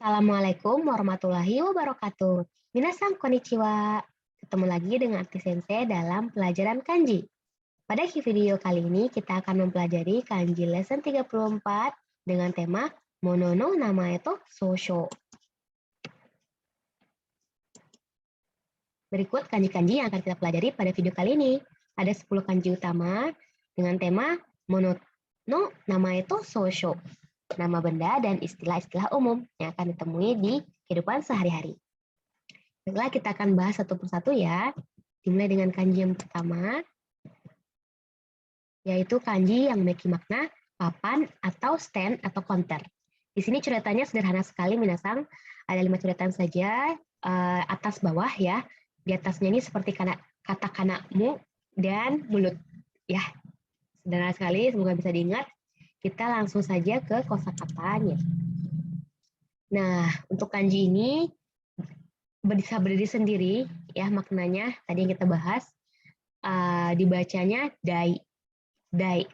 Assalamualaikum warahmatullahi wabarakatuh. Minasan konnichiwa. Ketemu lagi dengan Akti Sensei dalam pelajaran kanji. Pada video kali ini kita akan mempelajari kanji lesson 34 dengan tema Mono no namae to Sousho. Berikut kanji-kanji yang akan kita pelajari pada video kali ini. Ada 10 kanji utama dengan tema Mono no namae to Sousho. Nama benda dan istilah-istilah umum yang akan ditemui di kehidupan sehari-hari. Baiklah, kita akan bahas satu persatu ya. Dimulai dengan kanji yang pertama, yaitu kanji yang memiliki makna papan atau stand atau counter. Di sini ceritanya sederhana sekali, minasang. Ada 5 coretan saja, atas bawah ya. Di atasnya ini seperti kata kanamu dan mulut. Ya, sederhana sekali, semoga bisa diingat. Kita langsung saja ke kosakatanya. Nah, untuk kanji ini bisa berdiri sendiri, ya maknanya tadi yang kita bahas, dibacanya dai. Dai.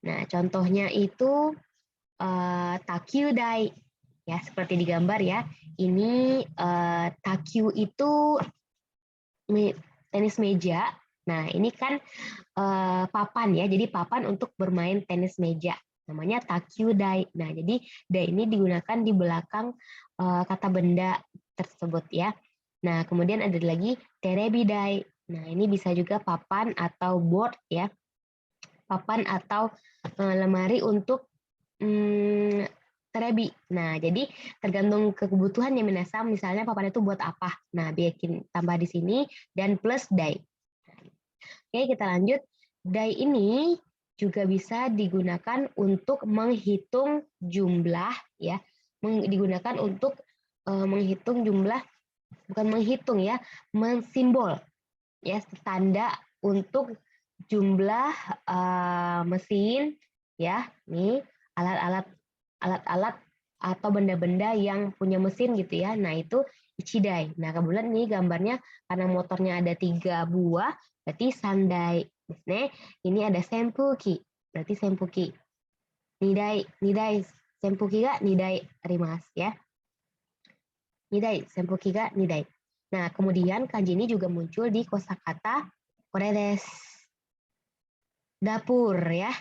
Nah, contohnya itu takyu dai. Ya, seperti di gambar ya. Ini takyu itu tenis meja. Nah, ini kan papan ya, jadi papan untuk bermain tenis meja. Namanya takyu dai. Nah, jadi dai ini digunakan di belakang kata benda tersebut ya. Nah, kemudian ada lagi terebi dai. Nah, ini bisa juga papan atau board ya. Papan atau lemari untuk terebi. Nah, jadi tergantung kebutuhan yang minasang, misalnya papan itu buat apa. Nah, bikin tambah di sini dan plus dai. Oke, kita lanjut. Dai ini juga bisa digunakan untuk menghitung jumlah ya. Digunakan untuk menghitung jumlah, bukan menghitung ya, mensimbol ya, tanda untuk jumlah mesin ya. Nih alat-alat atau benda-benda yang punya mesin gitu ya. Nah, itu ichidai. Nah, kebetulan ini gambarnya karena motornya ada 3 buah, berarti sandai. Nah, ini ada senpuki, berarti senpuki. Nidai senpuki ga nidai arimasu ya. Nidai senpuki ga nidai. Nah, kemudian kanji ini juga muncul di kosakata kore desu. Dapur ya.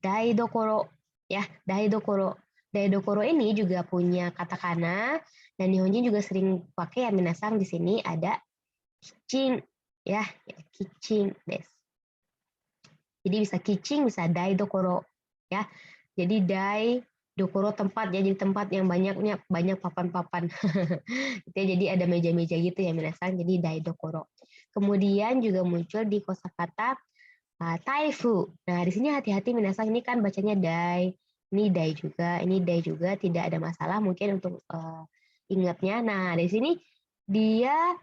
Daidokoro ya, daidokoro. Daidokoro ini juga punya katakana dan Nihonjin juga sering pakai ya minasang. Di sini ada kitchen ya, kitchen des. Jadi bisa kitchen, bisa daidokoro ya. Jadi daidokoro tempat ya, jadi tempat yang banyak papan-papan. Gitu ya, jadi ada meja-meja gitu ya minasang, jadi daidokoro. Kemudian juga muncul di kosakata taifu. Nah, di sini hati-hati minasang, ini kan bacanya dai. Ini dai juga, tidak ada masalah mungkin untuk ingatnya. Nah, di sini dia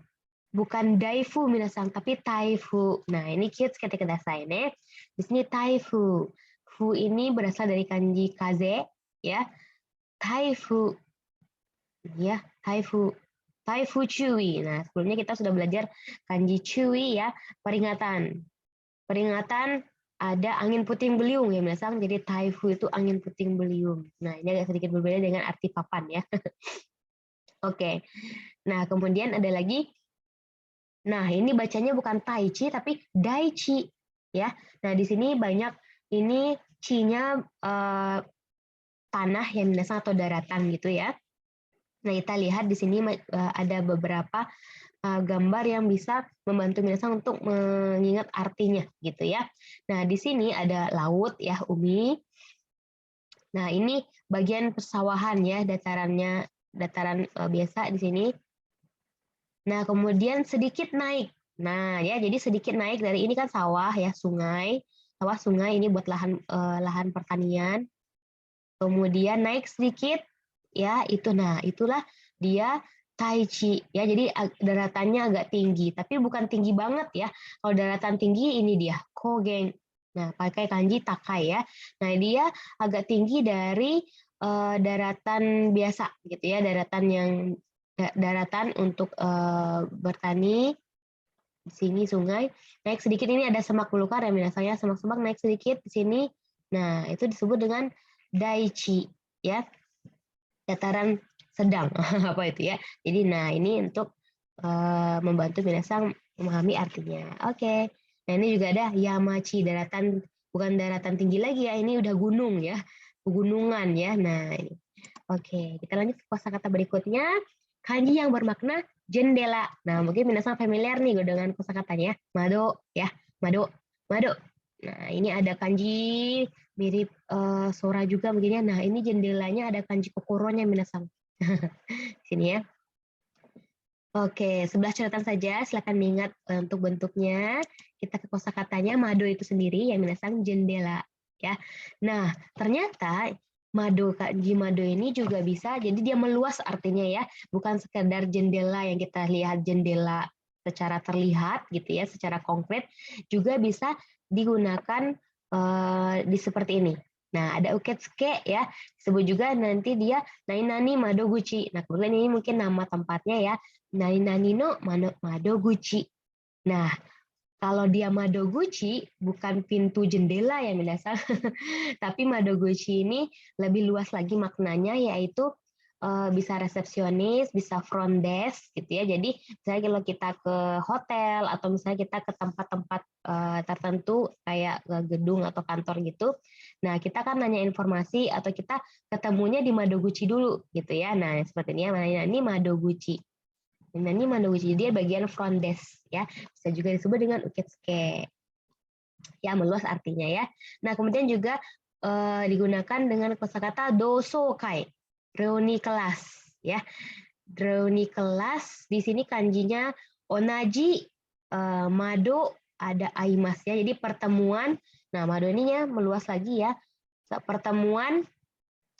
bukan daifu minasang, tapi taifu. Nah, ini cute ketika kudasai ne. Di sini taifu. Fu ini berasal dari kanji kaze ya. Taifu. Ya, taifu. Taifu cui. Nah, sebelumnya kita sudah belajar kanji cui ya, peringatan. Peringatan ada angin puting beliung ya minasang, jadi taifu itu angin puting beliung. Nah, ini agak sedikit berbeda dengan arti papan ya. Oke. Nah, kemudian ada lagi. Nah, ini bacanya bukan taichi tapi daichi ya. Nah, di sini banyak ini ci-nya tanah ya minasang atau daratan gitu ya. Nah, kita lihat di sini ada beberapa gambar yang bisa membantu minasang untuk mengingat artinya gitu ya. Nah, di sini ada laut ya, umi. Nah, ini bagian persawahan ya, dataran biasa di sini. Nah, kemudian sedikit naik. Nah, ya jadi sedikit naik dari ini kan sawah ya, sungai. Sawah sungai ini buat lahan pertanian. Kemudian naik sedikit ya, itu nah, itulah dia taichi ya, jadi daratannya agak tinggi, tapi bukan tinggi banget ya. Kalau daratan tinggi ini dia kogen. Nah, pakai kanji takai ya. Nah, dia agak tinggi dari daratan biasa gitu ya, daratan untuk bertani. Di sini sungai, naik sedikit ini ada semak belukar ya minasanya, semak-semak naik sedikit di sini. Nah, itu disebut dengan daichi ya. Dataran sedang. Apa itu ya? Jadi nah ini untuk membantu minasang memahami artinya. Oke. Nah ini juga ada Yamachi, daratan, bukan daratan tinggi lagi ya, ini udah gunung ya, pegunungan ya. Nah ini. Oke, kita lanjut ke kosakata berikutnya. Kanji yang bermakna jendela. Nah mungkin minasang familiar nih dengan kosakatanya. Mado ya, mado, mado. Nah ini ada kanji mirip Sora juga begini ya. Nah ini jendelanya ada kanji kokoronya minasang. Sini ya. Oke, 11 catatan saja. Silakan diingat untuk bentuknya. Kita ke kosakatanya, mado itu sendiri yang minasang jendela. Ya. Nah, ternyata mado, kanji mado ini juga bisa, jadi dia meluas artinya ya. Bukan sekedar jendela yang kita lihat jendela secara terlihat gitu ya, secara konkret. Juga bisa digunakan di seperti ini. Nah, ada uketsuke ya, disebut juga nanti dia nani-nani madoguchi. Nah, kebetulan ini mungkin nama tempatnya ya, nani-nani no madoguchi. Nah, kalau dia madoguchi bukan pintu jendela ya minasang, tapi madoguchi ini lebih luas lagi maknanya yaitu bisa resepsionis, bisa front desk gitu ya. Jadi misalnya kalau kita ke hotel atau misalnya kita ke tempat-tempat tertentu kayak gedung atau kantor gitu. Nah, kita kan nanya informasi atau kita ketemunya di Madoguchi dulu gitu ya. Nah, seperti ini ya, ini Madoguchi. Nah, ini Madoguchi dia bagian front desk ya. Bisa juga disebut dengan uketsuke. Ya, meluas artinya ya. Nah, kemudian juga digunakan dengan kosakata dosokai, reuni kelas ya. Reuni kelas di sini kanjinya onaji, mado, ada aimas ya. Jadi pertemuan. Nah, mado ini ya meluas lagi ya. Pertemuan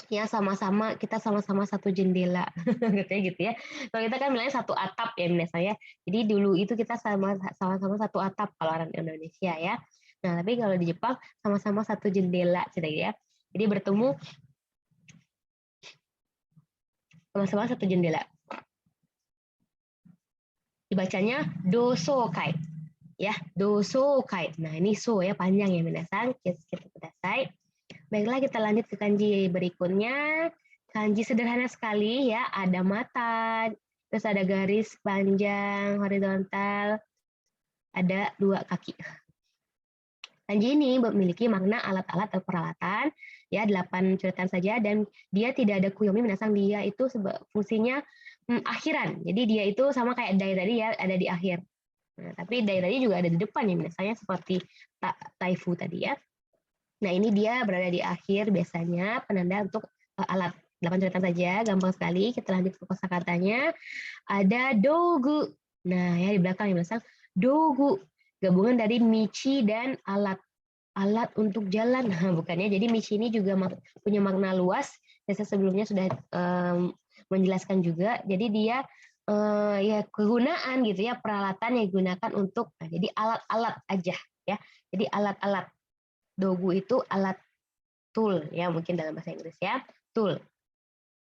ya sama-sama kita sama-sama satu jendela katanya gitu ya. Kalau kita kan bilangnya satu atap ya biasanya. Jadi dulu itu kita sama-sama satu atap kalau orang Indonesia ya. Nah, tapi kalau di Jepang sama-sama satu jendela gitu ya. Jadi bertemu sama-sama satu jendela. Dibacanya dosokai. Ya, dosokai. Nah, ini so ya panjang ya minasan. Kita kudasai. Baiklah, kita lanjut ke kanji berikutnya. Kanji sederhana sekali ya, ada mata, terus ada garis panjang horizontal, ada 2 kaki. Kanji ini memiliki makna alat-alat atau peralatan, ya 8 coretan saja, dan dia tidak ada kuyomi, minasang dia itu fungsinya akhiran. Jadi dia itu sama kayak dai tadi ya, ada di akhir. Nah, tapi dai tadi juga ada di depan ya, misalnya seperti taifu tadi ya. Nah, ini dia berada di akhir biasanya penanda untuk alat. 8 coretan saja, gampang sekali. Kita lanjut ke kosakatanya. Ada dogu. Nah, ya di belakang yang bilang dogu. Gabungan dari michi dan alat. Alat untuk jalan. Nah, bukannya. Jadi michi ini juga punya makna luas. Saya sebelumnya sudah menjelaskan juga. Jadi dia ya kegunaan gitu ya, peralatan yang digunakan untuk jadi alat-alat aja ya. Jadi alat-alat. Dogu itu alat tool ya, mungkin dalam bahasa Inggris ya, tool.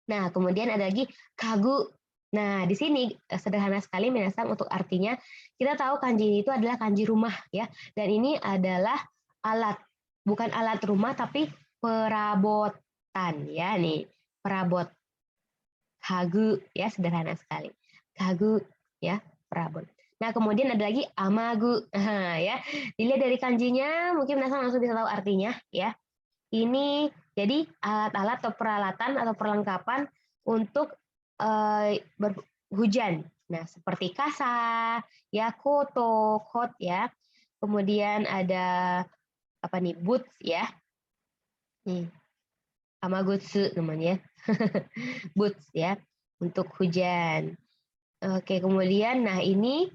Nah, kemudian ada lagi kagu. Nah, di sini sederhana sekali minasang untuk artinya. Kita tahu kanji itu adalah kanji rumah ya, dan ini adalah alat, bukan alat rumah tapi perabotan ya nih, perabot. Kagu ya, sederhana sekali. Kagu ya, perabot. Nah, kemudian ada lagi amagu. Ya, dilihat dari kanjinya mungkin minasang langsung bisa tahu artinya ya. Ini jadi alat-alat atau peralatan atau perlengkapan untuk berhujan. Nah, seperti kasa, ya koto, kot ya. Kemudian ada apa nih? Boots ya. Nih, amagutsu namanya. Boots ya untuk hujan. Oke, kemudian nah ini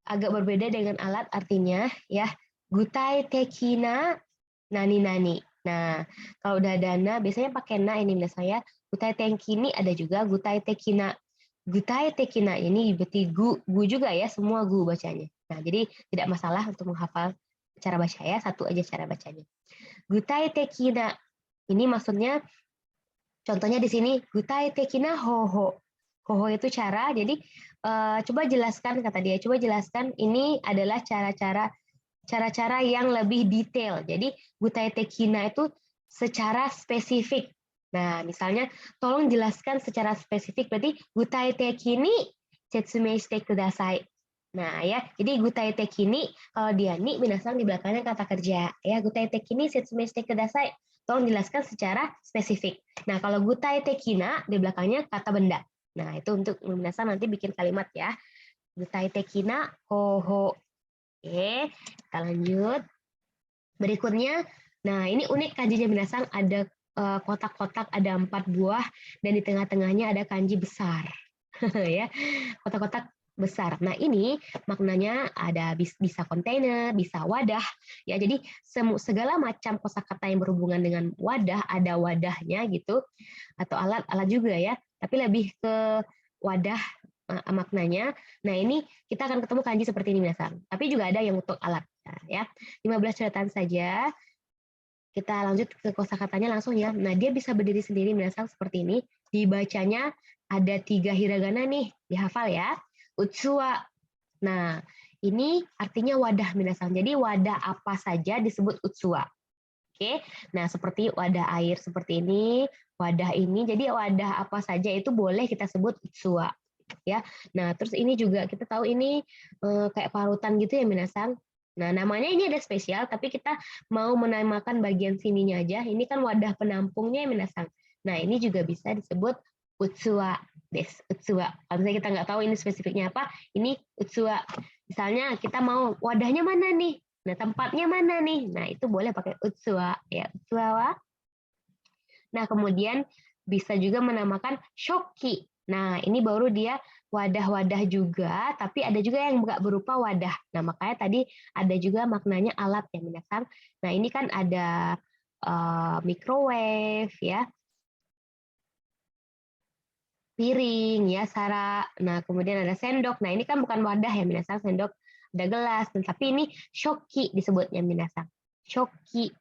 agak berbeda dengan alat artinya ya. Gutai tekina nani-nani. Nah, kalau udah ada na, biasanya pakai na ini biasanya. Gutai tekini ada juga gutai tekina. Gutai tekina ini berarti gu juga ya, semua gu bacanya. Nah, jadi tidak masalah untuk menghafal cara baca ya, satu aja cara bacanya. Gutai tekina. Ini maksudnya contohnya di sini gutai tekina hoho. Hoho itu cara. Jadi coba jelaskan kata dia. Coba jelaskan ini adalah cara-cara yang lebih detail. Jadi gutai tekina itu secara spesifik. Nah, misalnya tolong jelaskan secara spesifik, berarti gutai teki ni setsumei shite kudasai. Nah, ya. Jadi gutai teki ni kalau dia ni minasang di belakangnya kata kerja. Ya, gutai teki ni setsumei shite kudasai. Tolong jelaskan secara spesifik. Nah, kalau gutai teki na di belakangnya kata benda. Nah, itu untuk minasang nanti bikin kalimat ya. Gutai teki na koho. Oke, kita lanjut. Berikutnya, nah ini unik kanjinya minasang, ada kotak-kotak, ada 4 buah, dan di tengah-tengahnya ada kanji besar. Ya, kotak-kotak besar. Nah ini maknanya ada bisa kontainer, bisa wadah. Ya, jadi segala macam kosakata yang berhubungan dengan wadah, ada wadahnya gitu, atau alat-alat juga ya. Tapi lebih ke wadah maknanya. Nah, ini kita akan ketemu kanji seperti ini minasang. Tapi juga ada yang untuk alat. Nah, ya, 15 catatan saja. Kita lanjut ke kosakatanya langsung ya. Nah, dia bisa berdiri sendiri minasang seperti ini. Dibacanya ada 3 hiragana nih, dihafal ya. Utsuwa. Nah, ini artinya wadah minasang. Jadi wadah apa saja disebut utsuwa. Oke. Nah, seperti wadah air seperti ini, wadah ini. Jadi wadah apa saja itu boleh kita sebut utsuwa. Ya. Nah, terus ini juga kita tahu ini kayak parutan gitu ya minasang. Nah, namanya ini ada spesial, tapi kita mau menamakan bagian sininya aja. Ini kan wadah penampungnya ya minasang. Nah, ini juga bisa disebut utsuwa des, utsuwa. Kalau misalnya kita nggak tahu ini spesifiknya apa, ini utsuwa. Misalnya kita mau wadahnya mana nih? Nah, tempatnya mana nih? Nah, itu boleh pakai utsuwa ya, utsuwa. Nah, kemudian bisa juga menamakan shoki. Nah, ini baru dia wadah-wadah juga, tapi ada juga yang nggak berupa wadah. Nah, makanya tadi ada juga maknanya alat ya, minasang. Nah, ini kan ada microwave ya, piring ya, Sara. Nah, kemudian ada sendok. Nah, ini kan bukan wadah ya, minasang, sendok, ada gelas. Tapi ini shoki disebutnya, minasang. Shoki,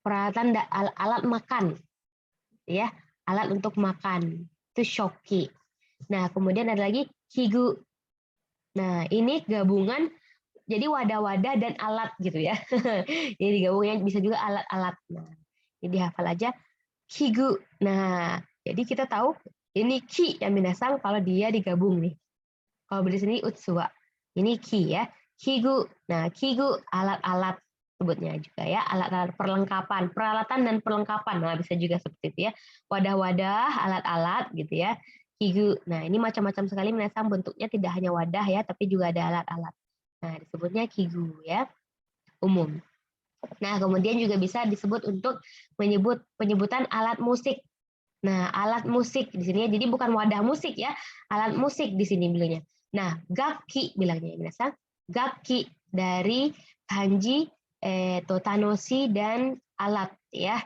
peralatan alat makan ya, alat untuk makan. Itu shoki. Nah, kemudian ada lagi higu. Nah, ini gabungan jadi wadah-wadah dan alat gitu ya. Jadi gabungnya bisa juga alat-alat. Nah, jadi hafal aja higu. Nah, jadi kita tahu ini ki yang minasang kalau dia digabung nih. Kalau di sini utsuwa. Ini ki ya. Higu. Nah, kigu alat-alat sebutnya juga ya, alat-alat perlengkapan, peralatan dan perlengkapan. Nah, bisa juga seperti itu ya. Wadah-wadah, alat-alat gitu ya. Higu. Nah, ini macam-macam sekali minasang, bentuknya tidak hanya wadah ya, tapi juga ada alat-alat. Nah, disebutnya kigu ya, umum. Nah, kemudian juga bisa disebut untuk menyebut penyebutan alat musik. Nah, alat musik di sini, jadi bukan wadah musik ya, alat musik di sini bilangnya. Nah, gakki bilangnya minasang, gakki dari kanji totanoshi dan alat ya,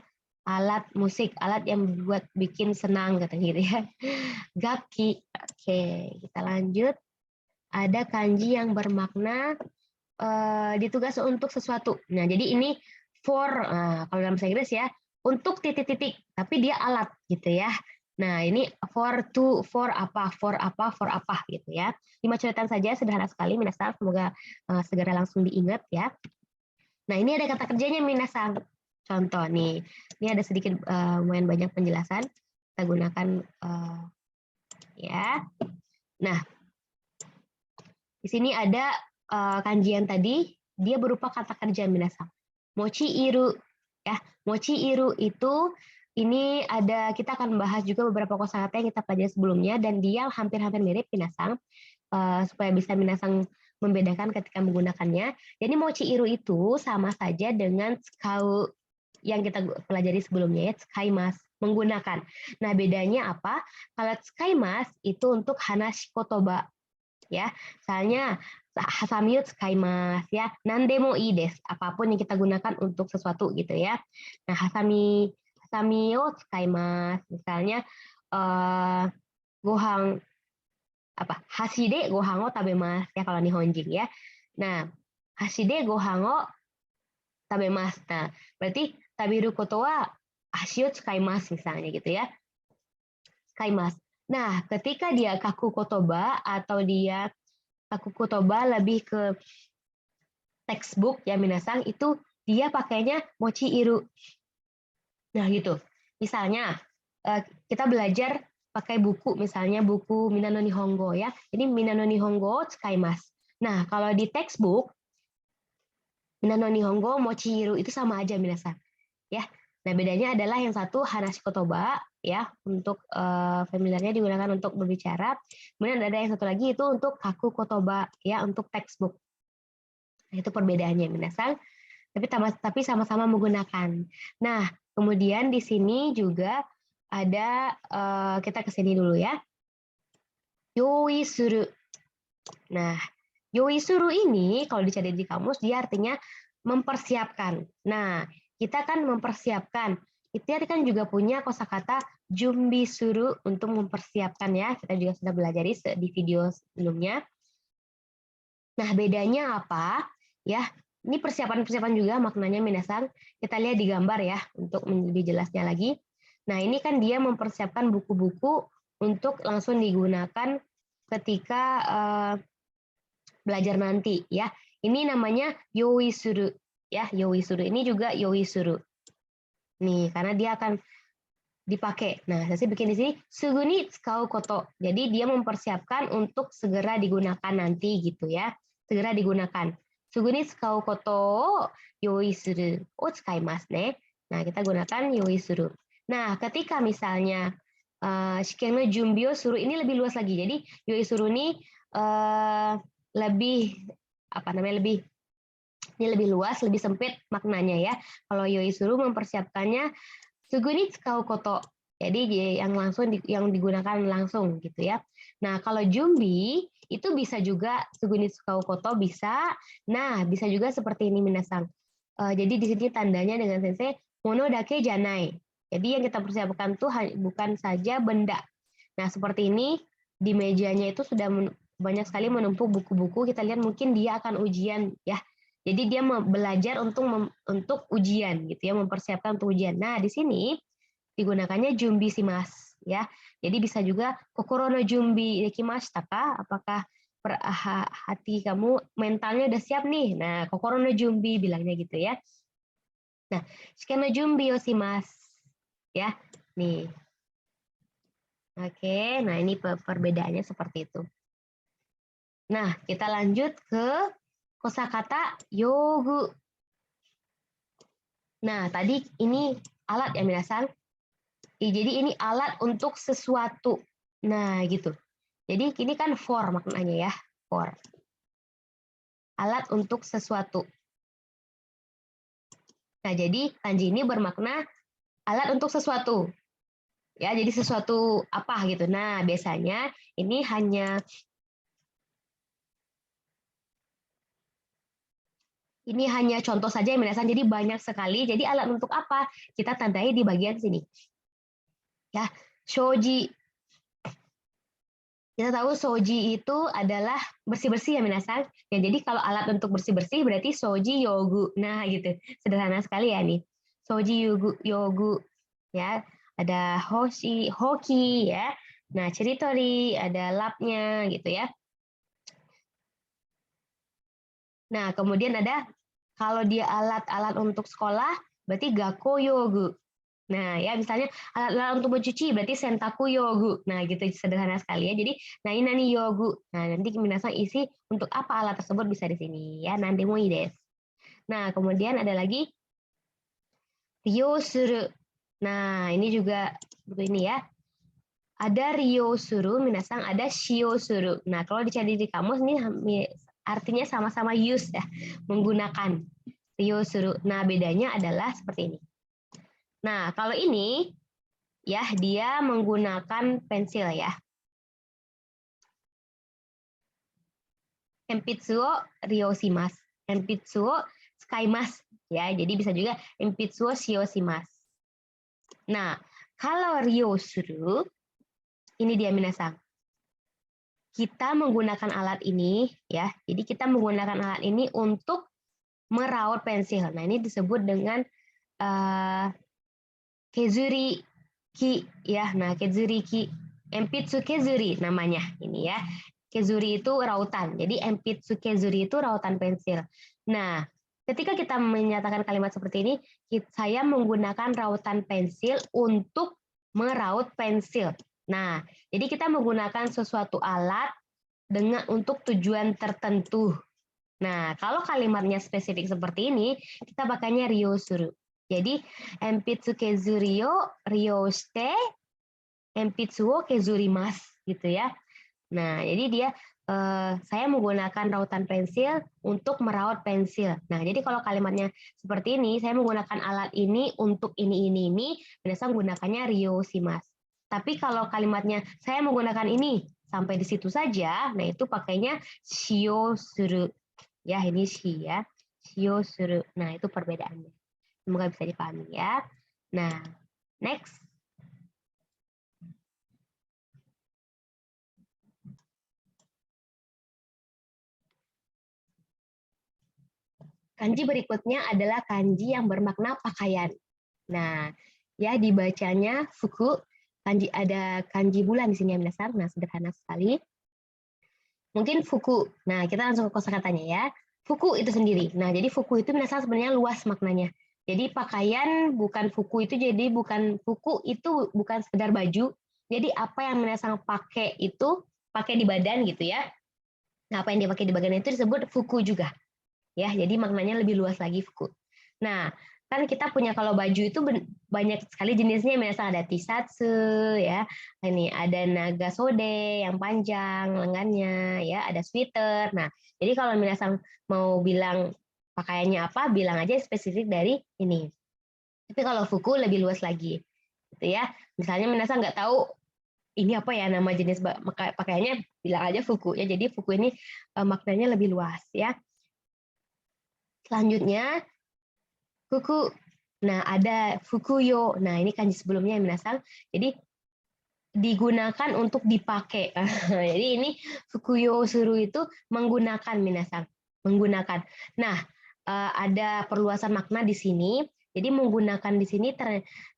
alat musik, alat yang buat bikin senang katanya gitu ya. Gakki. Oke, kita lanjut. Ada kanji yang bermakna ditugas untuk sesuatu. Nah, jadi ini for, kalau dalam bahasa Inggris ya, untuk titik-titik, tapi dia alat gitu ya. Nah, ini for to, for apa, for apa, for apa gitu ya. 5 catatan saja, sederhana sekali, minasang. Semoga segera langsung diingat ya. Nah, ini ada kata kerjanya minasang. Contoh nih, ini ada sedikit lumayan banyak penjelasan. Kita gunakan ya. Nah, di sini ada kanjian tadi, dia berupa kata kerja minasang. Mochi iru ya. Mochi iru itu ini ada, kita akan bahas juga beberapa kosakata yang kita pelajari sebelumnya dan dia hampir-hampir mirip minasang, supaya bisa minasang membedakan ketika menggunakannya. Jadi mochi iru itu sama saja dengan tsukau yang kita pelajari sebelumnya ya, tsukaimasu, menggunakan. Nah, bedanya apa? Kalau tsukaimasu itu untuk hanashi kotoba ya. Misalnya hasami o tsukaimasu ya. Nandemo ii desu. Apapun yang kita gunakan untuk sesuatu gitu ya. Nah, hasami o tsukaimasu. Misalnya gohang apa? Hashide gohang o tabemasu ya kalau nihonjin ya. Nah, hashide gohang o tabemasu. Nah, berarti tabiru koto wa hashi o tsukaimasu misalnya gitu ya. Tsukaimasu. Nah, ketika dia kaku kotoba atau dia kaku kotoba lebih ke textbook ya minasang, itu dia pakainya mochi iru. Nah, gitu. Misalnya kita belajar pakai buku, misalnya buku Minano Nihongo ya. Ini Minano Nihongo tsukaimasu. Nah, kalau di textbook Minano Nihongo Mochihiru itu sama aja minasan. Ya. Nah, bedanya adalah yang satu hanashi kotoba ya, untuk familiarnya digunakan untuk berbicara. Kemudian ada yang satu lagi itu untuk kaku kotoba ya, untuk textbook. Nah, itu perbedaannya minasan. Tapi sama-sama menggunakan. Nah, kemudian di sini juga ada kita ke sini dulu ya. Yoi suru. Nah, yoi suru ini kalau dicari di kamus dia artinya mempersiapkan. Nah, kita kan mempersiapkan. Itu kan juga punya kosakata jumbi suru untuk mempersiapkan ya. Kita juga sudah belajar di video sebelumnya. Nah, bedanya apa? Ya, ini persiapan-persiapan juga maknanya minasan. Kita lihat di gambar ya untuk lebih jelasnya lagi. Nah, ini kan dia mempersiapkan buku-buku untuk langsung digunakan ketika belajar nanti ya. Ini namanya yoi suru ya, yoi suru ini juga yoi suru. Nih, karena dia akan dipakai. Nah, saya bikin di sini suguni tsukau koto. Jadi dia mempersiapkan untuk segera digunakan nanti gitu ya. Segera digunakan. Suguni tsukau koto yoi suru o tsukaimasu ne. Nah, kita gunakan yoi suru. Nah, ketika misalnya shiken no junbi o suru ini lebih luas lagi. Jadi yoi suru ini lebih ini lebih luas, lebih sempit maknanya ya. Kalau yoi suru mempersiapkannya suguni tsukau koto. Jadi yang digunakan langsung gitu ya. Nah, kalau jumbi itu bisa juga suguni tsukau koto bisa. Nah, bisa juga seperti ini minasang. Jadi di sini tandanya dengan sensei mono dake janai. Jadi yang kita persiapkan tuh bukan saja benda. Nah, seperti ini di mejanya itu sudah banyak sekali menumpuk buku-buku. Kita lihat mungkin dia akan ujian ya. Jadi dia belajar untuk ujian gitu ya, mempersiapkan untuk ujian. Nah, di sini digunakannya jumbi simas ya. Jadi bisa juga kokoro no jumbi dekimashita ka? Apakah hati kamu mentalnya udah siap nih? Nah, kokoro no jumbi bilangnya gitu ya. Nah, shiken no jumbi o shimasu ya. Nih. Oke, nah ini perbedaannya seperti itu. Nah, kita lanjut ke kosakata yogu. Nah, tadi ini alat ya minasan. Jadi ini alat untuk sesuatu. Nah, gitu. Jadi ini kan for maknanya ya, for. Alat untuk sesuatu. Nah, jadi kanji ini bermakna alat untuk sesuatu. Ya, jadi sesuatu apa gitu. Nah, biasanya ini hanya contoh saja yang minasan. Jadi banyak sekali. Jadi alat untuk apa? Kita tandai di bagian sini. Ya, shoji. Kita tahu shoji itu adalah bersih-bersih ya minasan. Ya, jadi kalau alat untuk bersih-bersih berarti shoji yogu. Nah, gitu. Sederhana sekali ya nih. Shoji yogu ya. Ada hoki ya. Nah, chiritori ada lapnya gitu ya. Nah, kemudian ada kalau dia alat-alat untuk sekolah berarti gakko yogu. Nah, ya misalnya alat-alat untuk mencuci berarti sentaku yogu. Nah, gitu sederhana sekali ya. Jadi, nah ini nani yogu. Nah, nanti minasan isi untuk apa alat tersebut bisa di sini ya. Nanti mo des. Nah, kemudian ada lagi ryosuru. Nah, ini juga begini ya. Ada ryosuru, minasan ada shiosuru. Nah, kalau dicari di kamus ini artinya sama-sama use ya, menggunakan ryosuru. Nah, bedanya adalah seperti ini. Nah, kalau ini ya dia menggunakan pensil ya. Enpitsuo ryoshimasu. Enpitsuo tsukaimasu ya. Jadi bisa juga enpitsuo shioshimasu. Nah, kalau ryosuru ini dia minasan. Kita menggunakan alat ini ya. Jadi kita menggunakan alat ini untuk meraut pensil. Nah, ini disebut dengan kezuri ki ya. Nah, kezuri ki, enpitsu kezuri namanya ini ya. Kezuri itu rautan. Jadi enpitsu kezuri itu rautan pensil. Nah, Ketika kita menyatakan kalimat seperti ini, saya menggunakan rautan pensil untuk meraut pensil. Nah, jadi kita menggunakan sesuatu alat untuk tujuan tertentu. Nah, kalau kalimatnya spesifik seperti ini, kita pakainya ryosuru. Jadi, enpitsu kezuri yo ryoshite enpitsu wo kezurimasu gitu ya. Nah, jadi dia saya menggunakan rautan pensil untuk meraut pensil. Nah, jadi kalau kalimatnya seperti ini, saya menggunakan alat ini untuk ini, biasanya menggunakannya ryoshimasu. Tapi kalau kalimatnya saya menggunakan ini sampai di situ saja, nah itu pakainya shiyosuru. Ya, ini shi ya. Shiyosuru. Nah, itu perbedaannya. Semoga bisa dipahami ya. Nah, next. Kanji berikutnya adalah kanji yang bermakna pakaian. Nah, ya dibacanya fuku. Kanji ada kanji bulan di sini ya minasan. Nah, sederhana sekali. Mungkin fuku. Nah, kita langsung ke kosakatanya ya. Fuku itu sendiri. Nah, jadi fuku itu minasan sebenarnya luas maknanya. Jadi pakaian bukan fuku itu jadi bukan fuku itu bukan sekedar baju. Jadi apa yang minasan pakai itu pakai di badan gitu ya. Nah, apa yang dipakai di badan itu disebut fuku juga. Ya, jadi maknanya lebih luas lagi fuku. Nah, kan kita punya kalau baju itu banyak sekali jenisnya, misalnya ada tisatsu ya. Ini ada nagasode yang panjang lengannya ya, ada sweater. Nah, jadi kalau misalnya mau bilang pakaiannya apa, bilang aja spesifik dari ini. Tapi kalau fuku lebih luas lagi. Gitu ya. Misalnya misalnya nggak tahu ini apa ya nama jenis pakaiannya, bilang aja fuku ya. Jadi fuku ini maknanya lebih luas ya. Selanjutnya, fuku. Nah, ada fukuyo. Nah, ini kanji sebelumnya yang minasang. Jadi, digunakan untuk dipakai. Jadi, ini fukuyo suru itu menggunakan minasang. Menggunakan. Nah, ada perluasan makna di sini. Jadi, menggunakan di sini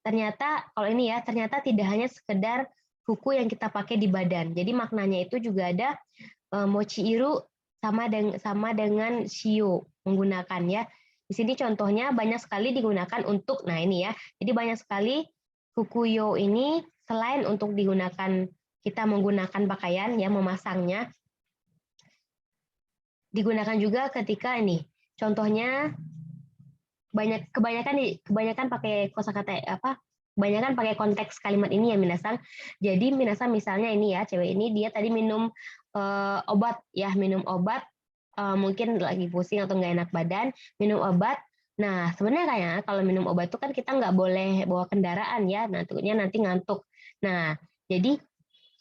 ternyata, kalau ini ya, ternyata tidak hanya sekedar fuku yang kita pakai di badan. Jadi, maknanya itu juga ada mochiiru sama dengan shio, menggunakan ya. Di sini contohnya banyak sekali digunakan untuk, nah ini ya, jadi banyak sekali fukuyo ini selain untuk digunakan kita menggunakan pakaian ya, memasangnya, digunakan juga ketika ini, contohnya kebanyakan pakai kosakata apa? Kebanyakan pakai konteks kalimat ini ya minasang. Jadi minasang misalnya ini ya, cewek ini dia tadi minum obat ya, minum obat mungkin lagi pusing atau nggak enak badan, minum obat. Nah, sebenarnya kayak kalau minum obat itu kan kita nggak boleh bawa kendaraan ya, nanti ngantuk. Nah, jadi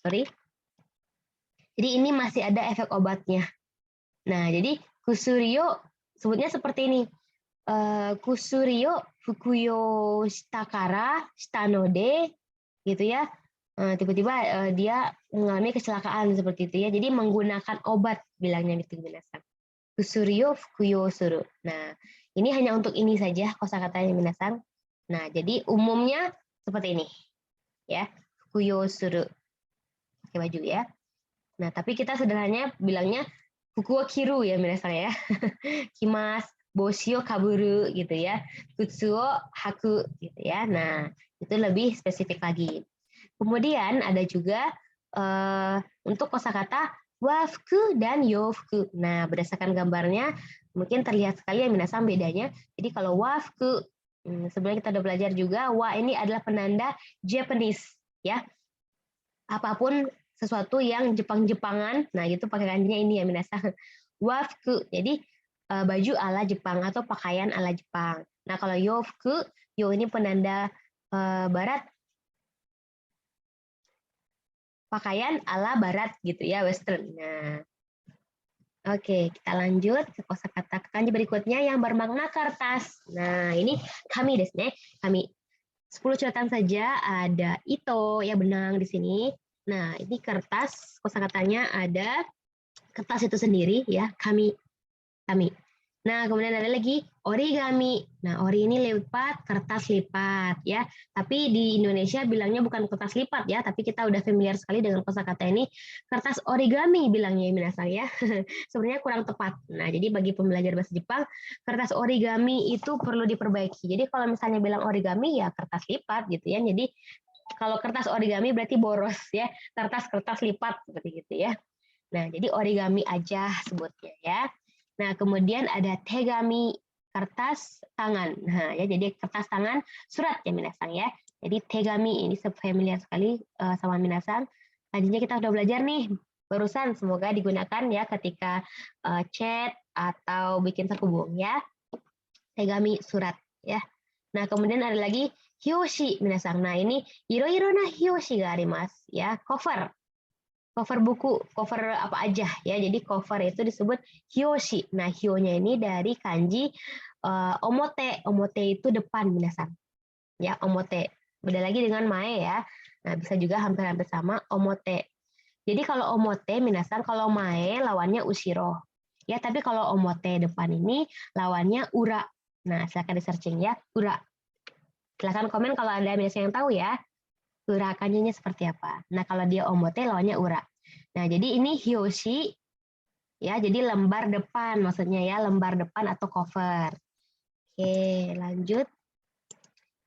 sorry, jadi ini masih ada efek obatnya. Nah, jadi kusurio sebutnya seperti ini. Kusurio fukuyo shitakara shitanode gitu ya. Tiba-tiba dia mengalami kecelakaan seperti itu ya. Jadi menggunakan obat bilangnya itu minasan. Kusurio fukuyo suru. Nah, ini hanya untuk ini saja kosakatanya minasan. Nah, jadi umumnya seperti ini. Ya, fukuyo suru. Pakai baju ya. Nah, tapi kita sederhananya bilangnya fukuo kiru ya minasan ya. Kimas, boshio kaburu gitu ya. Kutsuo haku gitu ya. Nah, itu lebih spesifik lagi. Kemudian ada juga untuk kosakata wafuku dan yofuku. Nah, berdasarkan gambarnya mungkin terlihat sekali ya minasan bedanya. Jadi kalau wafuku sebenarnya kita udah belajar juga wa ini adalah penanda Japanese ya. Apapun sesuatu yang Jepang-Jepangan, nah itu pakai kanjinya ini ya minasan. Wafuku. Jadi baju ala Jepang atau pakaian ala Jepang. Nah, kalau yofuku, yo ini penanda barat, pakaian ala barat gitu ya, western. Nah, oke, kita lanjut ke kosakata kanji berikutnya yang bermakna kertas. Nah, ini kami desu ne. Kami 10 catatan saja, ada ito ya benang di sini. Nah, ini kertas, kosakatanya ada kertas itu sendiri ya, kami. Nah, kemudian ada lagi origami. Nah, ori ini lipat, kertas lipat ya. Tapi di Indonesia bilangnya bukan kertas lipat ya, tapi kita udah familiar sekali dengan kosakata ini, kertas origami bilangnya minasan ya. Sebenarnya kurang tepat. Nah, jadi bagi pembelajar bahasa Jepang, kertas origami itu perlu diperbaiki. Jadi kalau misalnya bilang origami ya kertas lipat gitu ya. Jadi kalau kertas origami berarti boros ya, kertas lipat seperti gitu ya. Nah, jadi origami aja sebutnya ya. Nah, kemudian ada tegami, kertas tangan. Nah, ya jadi kertas tangan surat ya minasang ya. Jadi tegami ini familiar sekali sama minasang. Tadinya kita udah belajar nih barusan, semoga digunakan ya ketika chat atau bikin terhubung ya. Tegami surat ya. Nah, kemudian ada lagi hyoshi minasang. Nah, ini iro-iro na hyoshi ga arimasu ya, cover. Cover buku, cover apa aja ya. Jadi cover itu disebut hyoshi. Nah, hyo-nya ini dari kanji omote. Omote itu depan minasan. Ya, omote. Beda lagi dengan mae ya. Nah, bisa juga hampir-hampir sama omote. Jadi kalau omote minasan, kalau mae lawannya ushiro. Ya, tapi kalau omote depan ini lawannya ura. Nah, silakan di-searching ya, ura. Silakan komen kalau Anda biasanya yang tahu ya. Ura kanjinya seperti apa. Nah, kalau dia omote lawannya ura. Nah, jadi ini hyoshi ya, jadi lembar depan maksudnya ya, lembar depan atau cover. Oke, lanjut.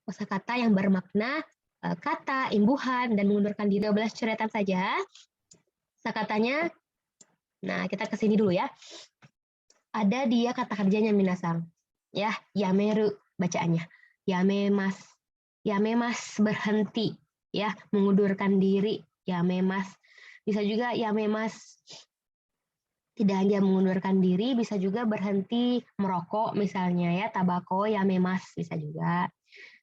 Kosakata yang bermakna kata, imbuhan, dan mengundurkan diri 12 coretan saja. Kosakatanya, nah kita ke sini dulu ya. Ada dia kata kerjanya minasang. Ya, yameru bacaannya. Yamemas. Yamemas berhenti. Ya, mengundurkan diri. Yamemas. Bisa juga yamemas tidak hanya mengundurkan diri, bisa juga berhenti merokok misalnya ya, tabako yamemas bisa juga.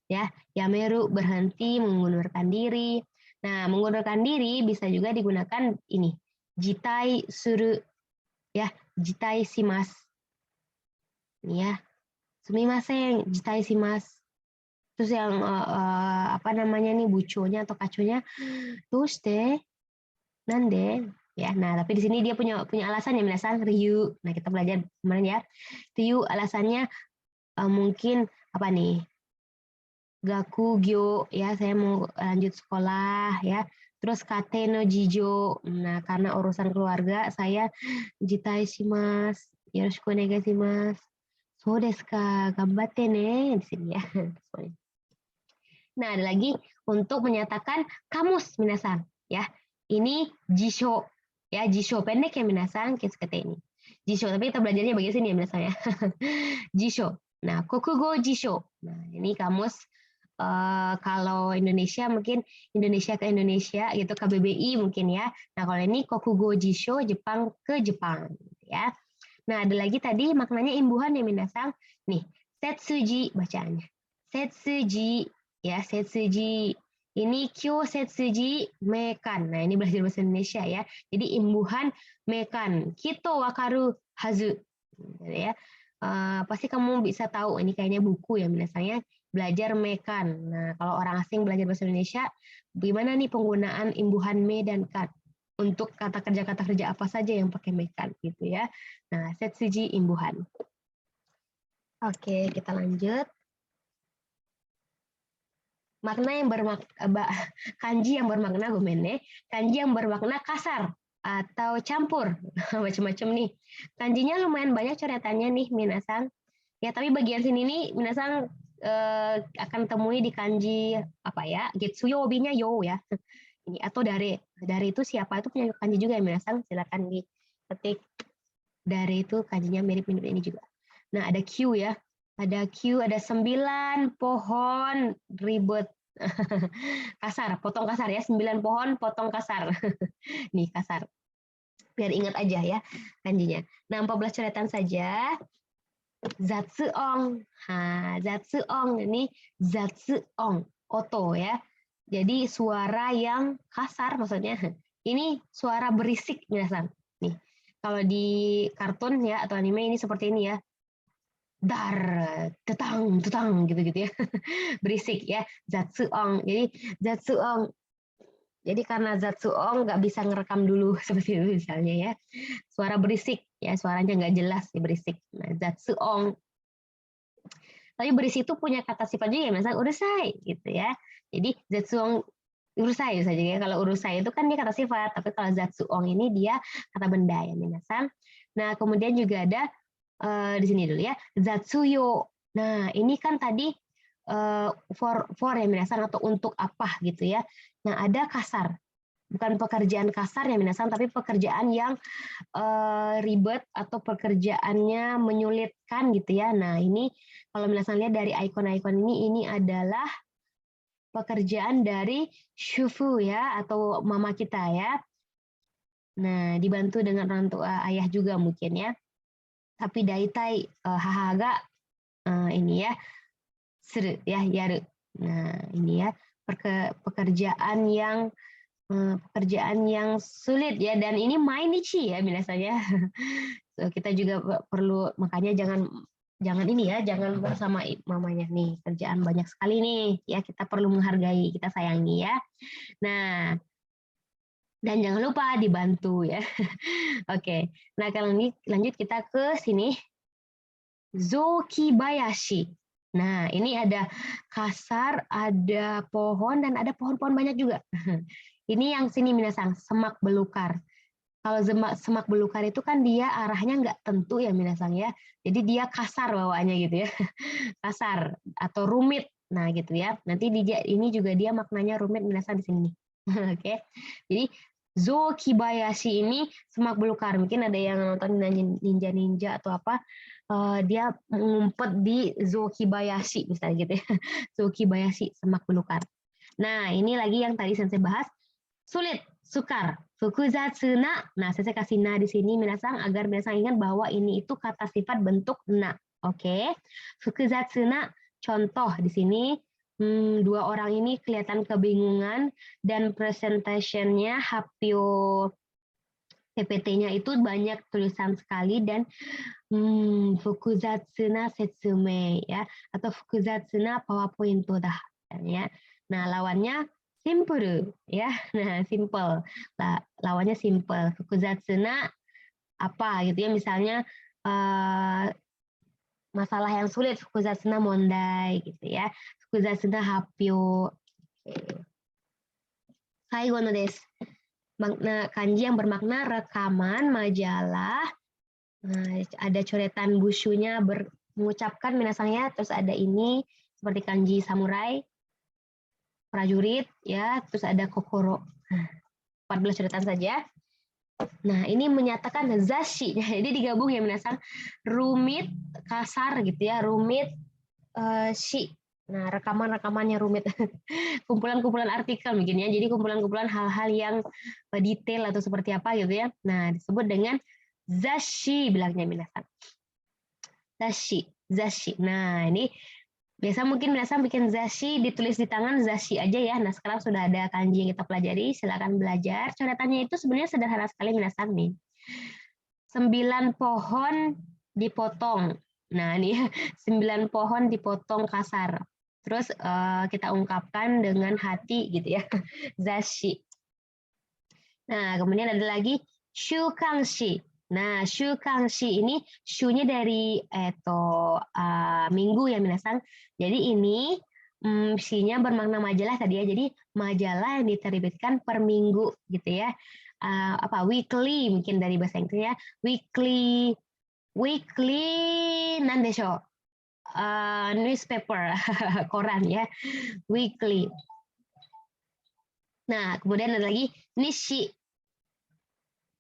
Ya, yameru berhenti mengundurkan diri. Nah, mengundurkan diri bisa juga digunakan ini, jitai suru ya, jitai shimas. Ini ya. Sumimasen, jitai shimas. Terus yang apa namanya nih buconya atau kaconya, doshite? Nande? Ya, nah tapi di sini dia punya alasan ya minasan Ryu. Nah kita belajar kemarin ya. Ryu alasannya mungkin apa nih? Gaku gyo ya, saya mau lanjut sekolah ya. Terus kate no jijo. Nah karena urusan keluarga saya jitai shimasu. Yoroshiku onegai shimasu. So desu ka, gambatte ne di sini ya. Nah ada lagi untuk menyatakan kamus minasan ya. Ini jisho. Ya, jisho pendek ya minasan, kata ini. Jisho, tapi kita belajarnya bagian sini ya minasan ya. Jisho. Nah, kokugo jisho. Nah, ini kamus kalau Indonesia mungkin Indonesia ke Indonesia gitu, KBBI mungkin ya. Nah, kalau ini kokugo jisho, Jepang ke Jepang ya. Nah, ada lagi tadi maknanya imbuhan ya minasan. Nih, setsuji bacaannya. Setsuji ya, setsuji. Ini kyo setsuji mekan. Nah, ini belajar bahasa Indonesia ya. Jadi imbuhan mekan. Kito wakaru hazu. Ya. Pasti kamu bisa tahu ini kayaknya buku ya misalnya belajar mekan. Nah, kalau orang asing belajar bahasa Indonesia, gimana nih penggunaan imbuhan me dan kan untuk kata kerja apa saja yang pakai mekan gitu ya. Nah, setsuji imbuhan. Oke, kita lanjut. Makna yang kanji yang bermakna gomene, kanji yang bermakna kasar atau campur, macam-macam nih. Kanjinya lumayan banyak coretannya nih, minasan. Ya, tapi bagian sini nih, minasan akan temui di kanji apa ya? Getsuyo obinya yo ya. Ini atau dare. Dare itu siapa itu punya kanji juga ya, minasan. Silakan diketik. Dare itu kanjinya mirip-mirip ini juga. Nah, ada Q ya. Ada Q, ada 9 pohon ribet. Kasar, potong kasar ya. 9 pohon, potong kasar. Nih, kasar. Biar ingat aja ya kanjinya. Nah, 14 coretan saja. Zatsuong. Nah, zatsuong. Ini zatsuong. Oto ya. Jadi suara yang kasar maksudnya. Ini suara berisik, minasan. Nih, kalau di kartun ya atau anime ini seperti ini ya. Dar, tetang gitu-gitu ya. Berisik ya. Zatsuong. Jadi zatsuong Jadi karena zatsuong nggak bisa ngerekam dulu seperti itu misalnya ya. Suara berisik ya, suaranya nggak jelas ya berisik. Nah, zatsuong. Tapi berisik itu punya kata sifat juga ya, misalnya urusai gitu ya. Jadi zatsuong urusai saja ya. Kalau urusai itu kan dia kata sifat, tapi kalau zatsuong ini dia kata benda ya minasan. Nah, kemudian juga ada di sini dulu ya, zatsuyo. Nah, ini kan tadi for ya minasan atau untuk apa gitu ya. Nah, ada kasar. Bukan pekerjaan kasar ya minasan, tapi pekerjaan yang ribet atau pekerjaannya menyulitkan gitu ya. Nah, ini kalau minasan lihat dari ikon-ikon ini adalah pekerjaan dari shufu ya atau mama kita ya. Nah, dibantu dengan orang tua ayah juga mungkin ya. Tapi daitai hahaga ini ya seru ya yaru. Nah, ini ya pekerjaan yang sulit ya dan ini mainichi ya biasanya. So, kita juga perlu makanya jangan ini ya, jangan bersama mamanya nih, kerjaan banyak sekali nih ya, kita perlu menghargai, kita sayangi ya. Nah, dan jangan lupa dibantu ya. Oke. Nah, kalau ini lanjut kita ke sini. Zokibayashi. Nah, ini ada kasar, ada pohon, dan ada pohon-pohon banyak juga. Ini yang sini minasang, semak belukar. Kalau semak belukar itu kan dia arahnya nggak tentu ya minasang ya. Jadi dia kasar bawaannya gitu ya. Kasar atau rumit. Nah gitu ya. Nanti ini juga dia maknanya rumit minasang di sini. Oke. Jadi Zokibayashi ini semak belukar. Mungkin ada yang nonton ninja-ninja atau apa. Dia ngumpet di Zokibayashi misalnya gitu ya. Zokibayashi semak belukar. Nah ini lagi yang tadi sensei bahas. Sulit, sukar, fukuzatsuna. Nah, saya kasih na di sini minasang agar minasang ingat bahwa ini itu kata sifat bentuk na. Oke. Fukuzatsuna contoh di sini dua orang ini kelihatan kebingungan dan presentation-nya hapyo PPT-nya itu banyak tulisan sekali dan fukuzatsuna setsume ya atau fukuzatsuna PowerPoint dah ya. Nah, lawannya simple ya. Nah, simple. Lawannya simple. Fukuzatsuna apa gitu ya misalnya masalah yang sulit fukuzatsuna mondai gitu ya. Fukuzatsuna hapyo. Saigo no desu. Makna kanji yang bermakna rekaman majalah. Nah, ada coretan bushunya mengucapkan minasangnya, terus ada ini seperti kanji samurai, prajurit ya, terus ada kokoro. 14 coretan saja. Nah, ini menyatakan zashi. Jadi digabung ya minasang, rumit, kasar gitu ya, rumit shi. Nah, rekaman-rekamannya rumit. Kumpulan-kumpulan artikel mungkin ya. Jadi kumpulan-kumpulan hal-hal yang detail atau seperti apa gitu ya. Nah, disebut dengan zashi bilangnya minasang. Zashi, zashi. Nah, ini biasa mungkin minasang bikin zashi ditulis di tangan zashi aja ya. Nah, sekarang sudah ada kanji yang kita pelajari, silakan belajar. Coretannya itu sebenarnya sederhana sekali minasang nih. 9 pohon dipotong. Nah, ini 9 pohon dipotong kasar. Terus kita ungkapkan dengan hati gitu ya. Zashi. Nah, kemudian ada lagi shukanshi. Nah, shukanshi ini shu-nya dari minggu ya minasang. Jadi ini shi-nya bermakna majalah tadi ya. Jadi majalah yang diterbitkan per minggu gitu ya. Weekly mungkin dari bahasa Inggris ya. Weekly nandesho. Newspaper, koran ya. Weekly. Nah, kemudian ada lagi nishi.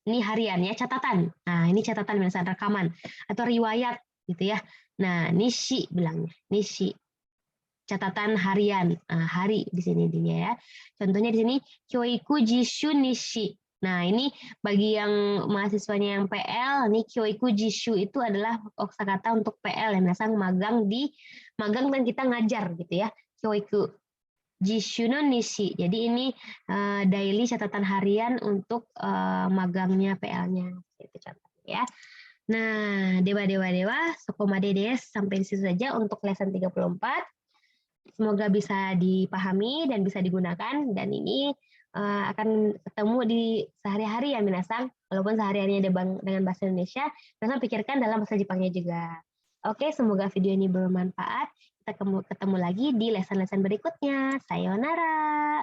Ini harian ya, catatan. Nah, ini catatan misalnya rekaman atau riwayat gitu ya. Nah, nishi bilangnya, nishi. Catatan harian, hari di sini dia ya. Contohnya di sini kyoiku jishu nishi. Nah, ini bagi yang mahasiswanya yang PL, nih kyoiku jishu itu adalah kosakata untuk PL yang biasa magang dan kita ngajar gitu ya. Kyoiku jishu no nishi. Jadi ini daily catatan harian untuk magangnya PL-nya itu contohnya ya. Nah, dewa, sokomade desu. Sampai di situ saja untuk lesson 34. Semoga bisa dipahami dan bisa digunakan. Dan ini akan ketemu di sehari-hari ya minasang, walaupun sehari-harinya dengan bahasa Indonesia, minasang pikirkan dalam bahasa Jepangnya juga. Oke, semoga video ini bermanfaat. Kita ketemu lagi di lesson-lesson berikutnya. Sayonara.